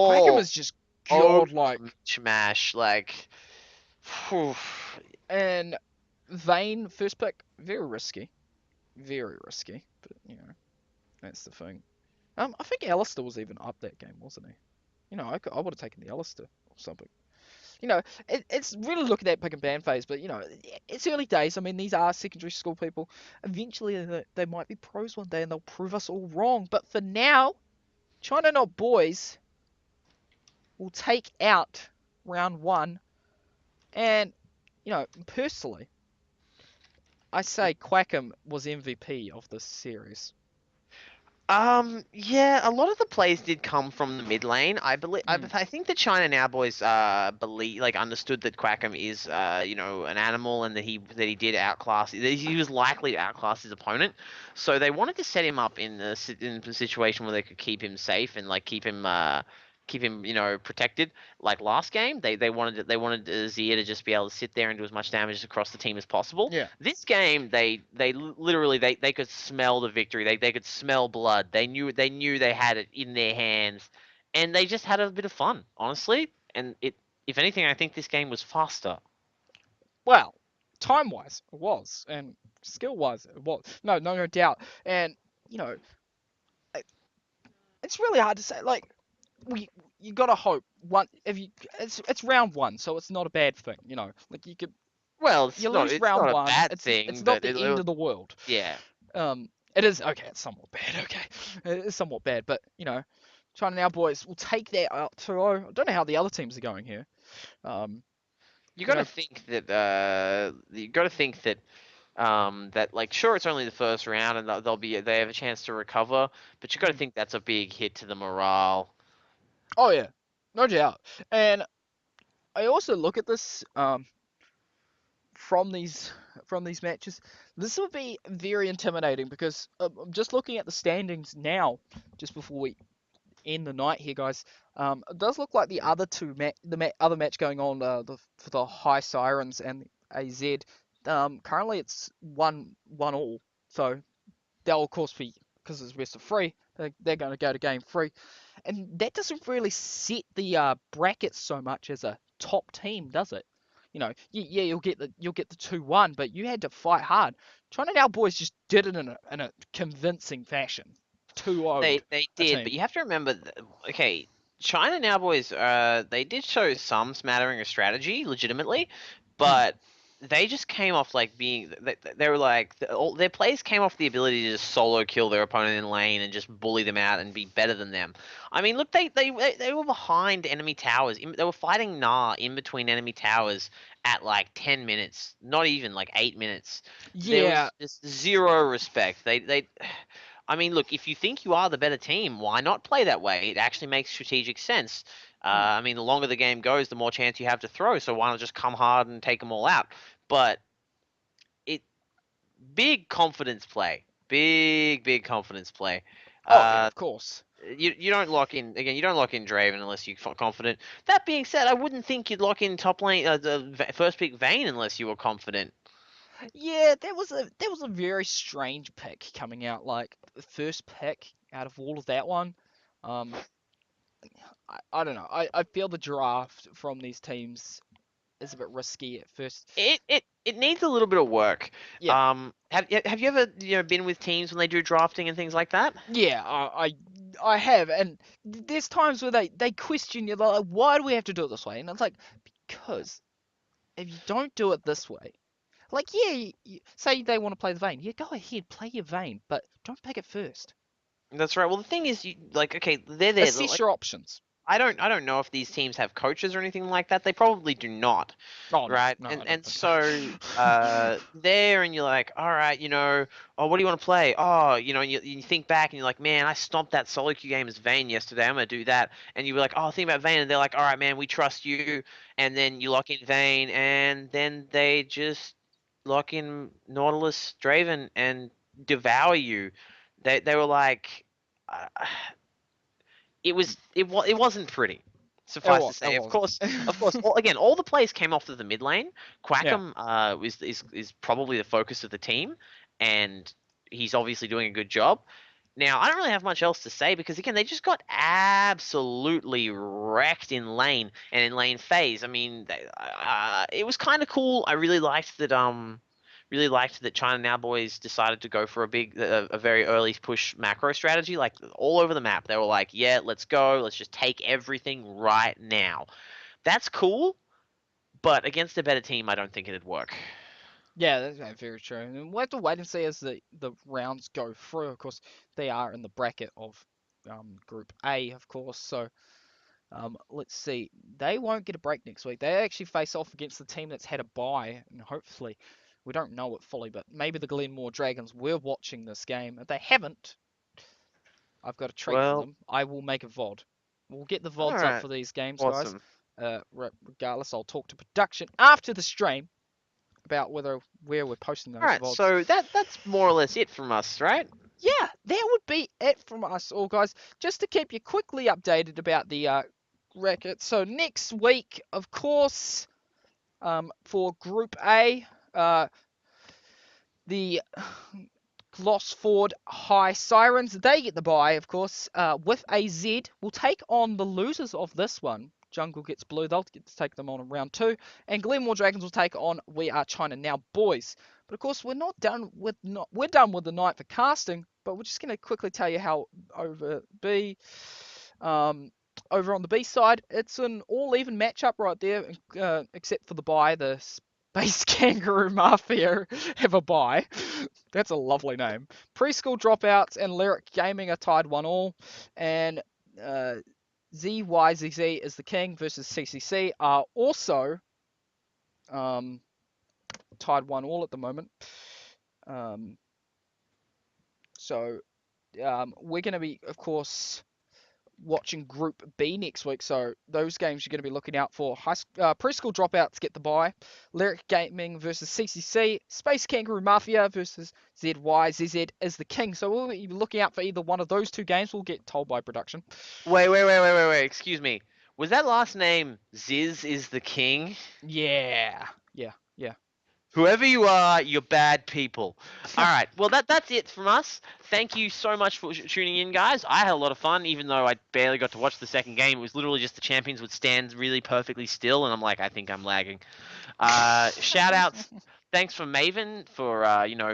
Quackham Oh, is just oh, godlike. smash. Like, phew. And Vayne, first pick, very risky. Very risky. But, that's the thing. I think Alistair was even up that game, wasn't he? I would have taken the Alistair or something. It's really looking at pick and ban phase, but it's early days. I mean, these are secondary school people. Eventually, they might be pros one day, and they'll prove us all wrong. But for now, China Not Boys will take out round one, and personally, I say Quackham was MVP of this series. Yeah, a lot of the plays did come from the mid lane. I believe, Mm, I think the China Now boys, understood that Quackham is, an animal and that he did outclass, that he was likely to outclass his opponent. So they wanted to set him up in a situation where they could keep him safe and like keep him, protected. Like last game, they wanted Zia to just be able to sit there and do as much damage across the team as possible. yeah. This game, they literally they could smell the victory. They could smell blood. They knew they had it in their hands, and they just had a bit of fun, honestly. And if anything, I think this game was faster. Well, time wise, it was, and skill wise, it was. No doubt. And you know, it- it's really hard to say. Like, we you gotta hope one if you it's round one, so it's not a bad thing. Like Well, you lose it's round not a one, bad it's thing, not but the end of the world. yeah. It is okay. It's somewhat bad. Okay, it is somewhat bad, but China Now Boys will take that out too. I don't know how the other teams are going here. Um, You you got to know, think that that like sure it's only the first round and they have a chance to recover, but you got to mm, think that's a big hit to the morale. oh yeah, no doubt. And I also look at this from these matches. This would be very intimidating because I'm just looking at the standings now, just before we end the night here, guys. It does look like the other other match going on for the High Sirens and AZ. Currently it's 1-1 all. So they'll of course be, because it's best of three. They're going to go to game three, and that doesn't really set the brackets so much as a top team, does it? Yeah, you'll get the 2-1, but you had to fight hard. China Now Boys just did it in a convincing fashion. 2-0'd They a did, but team. you have to remember, okay, China Now boys, they did show some smattering of strategy, legitimately, Mm, but they just came off like they were like all their players came off the ability to just solo kill their opponent in lane and just bully them out and be better than them. I mean, look, they were behind enemy towers. They were fighting Nah in between enemy towers at like 10 minutes, not even like 8 minutes. There yeah. was just zero respect. I mean, look, if you think you are the better team, why not play that way? It actually makes strategic sense. Mm. I mean, the longer the game goes, the more chance you have to throw. So why not just come hard and take them all out? But it big confidence play, big confidence play. Oh yeah, Uh, of course. you don't lock in again. You don't lock in Draven unless you're confident. That being said, I wouldn't think you'd lock in top lane first pick Vayne unless you were confident. Yeah, that was a very strange pick coming out. Like the first pick out of all of that one. Um, I don't know. I feel the draft from these teams is a bit risky at first. It needs a little bit of work. Yeah, Have you ever been with teams when they do drafting and things like that? yeah. I have, and there's times where they question you. They're like, why do we have to do it this way? And it's like, because if you don't do it this way, like yeah, say they want to play the vein, yeah, go ahead, play your vein, but don't pick it first. That's right. Well, the thing is, like, okay, they're there. Assess Like, your options. I don't know if these teams have coaches or anything like that. They probably do not, Oh no, right? no, And I don't and think so. so there, and you're like, all right, oh, what do you want to play? Oh, and you think back and you're like, man, I stomped that solo queue game as Vayne yesterday. I'm gonna do that. And you were like, oh, think about Vayne, and they're like, all right, man, we trust you. And then you lock in Vayne, and then they just lock in Nautilus Draven and devour you. They were like. Uh, it wasn't pretty. It Suffice to was. It say, wasn't. of course, all the plays came off of the mid lane. Yeah. Quackham is probably the focus of the team, and he's obviously doing a good job. Now, I don't really have much else to say because again, they just got absolutely wrecked in lane and in lane phase. I mean, it was kind of cool. I really liked that China Now Boys decided to go for a very early push macro strategy, like all over the map. They were like, "Yeah, let's go. Let's just take everything right now." That's cool, but against a better team, I don't think it'd work. Yeah, that's very true. And we'll have to wait and see as the rounds go through. Of course, they are in the bracket of Group A, of course. So let's see. They won't get a break next week. They actually face off against the team that's had a bye, and hopefully, we don't know it fully, but maybe the Glenmore Dragons were watching this game. If they haven't, I've got a treat for Well, them. I will make a VOD. We'll get the all VODs up right, for these games, guys. awesome. Regardless, I'll talk to production after the stream about where we're posting All those right, VODs. so that's more or less it from us, right? Yeah, that would be it from us all, guys. Just to keep you quickly updated about the record. So next week, of course, for Group A, the Gosford High Sirens, they get the bye, of course, with AZ. We'll take on the losers of this one. Jungle gets blue, they'll get to take them on in round two. And Glenmore Dragons will take on We Are China Now Boys. But of course, we're done with the night for casting, but we're just going to quickly tell you how over B. Over on the B side, it's an all-even matchup right there, except for the bye. The Space Kangaroo Mafia have a bye. That's a lovely name. Preschool Dropouts and Lyric Gaming are tied 1-1, and uh, ZYZZ is the king versus CCC are also um, tied 1-1 at the moment. Um, so we're going to be, of course, watching Group B next week. So those games you're going to be looking out for. Preschool Dropouts get the bye. Lyric Gaming versus CCC. Space Kangaroo Mafia versus ZYZZ is the king. So we'll be looking out for either one of those two games. We'll get told by production. Wait. Excuse me. Was that last name Ziz is the king? Yeah. Whoever you are, you're bad people. All right. Well, that's it from us. Thank you so much for tuning in, guys. I had a lot of fun, even though I barely got to watch the second game. It was literally just the champions would stand really perfectly still, and I'm like, I think I'm lagging. Shout outs. Thanks for Maven for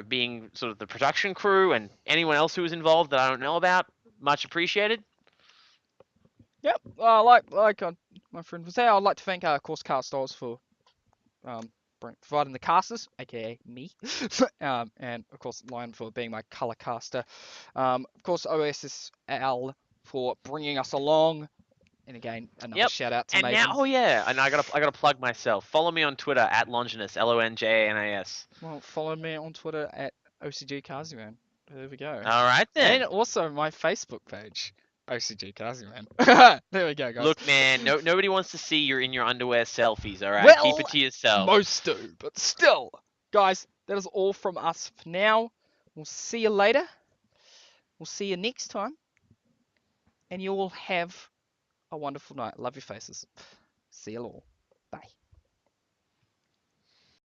being sort of the production crew and anyone else who was involved that I don't know about. Much appreciated. Yep. My friend was there. I'd like to thank of course Cast Stars for um, providing the casters, aka me, and of course Lion for being my color caster. Of course OSSL for bringing us along, and again another Yep. shout out to And now, Maven. oh yeah, and I gotta plug myself. Follow me on Twitter at Longinus, Lonjanas. Well, follow me on Twitter at OCG Kaziman. There we go, All right and then. also my Facebook page. OCG Kaziman. There we go, guys. Look, man, nobody wants to see you in your underwear selfies. All right, keep it Well, to yourself. most do, but still, guys, that is all from us for now. We'll see you later. We'll see you next time, and you all have a wonderful night. Love your faces. See you all.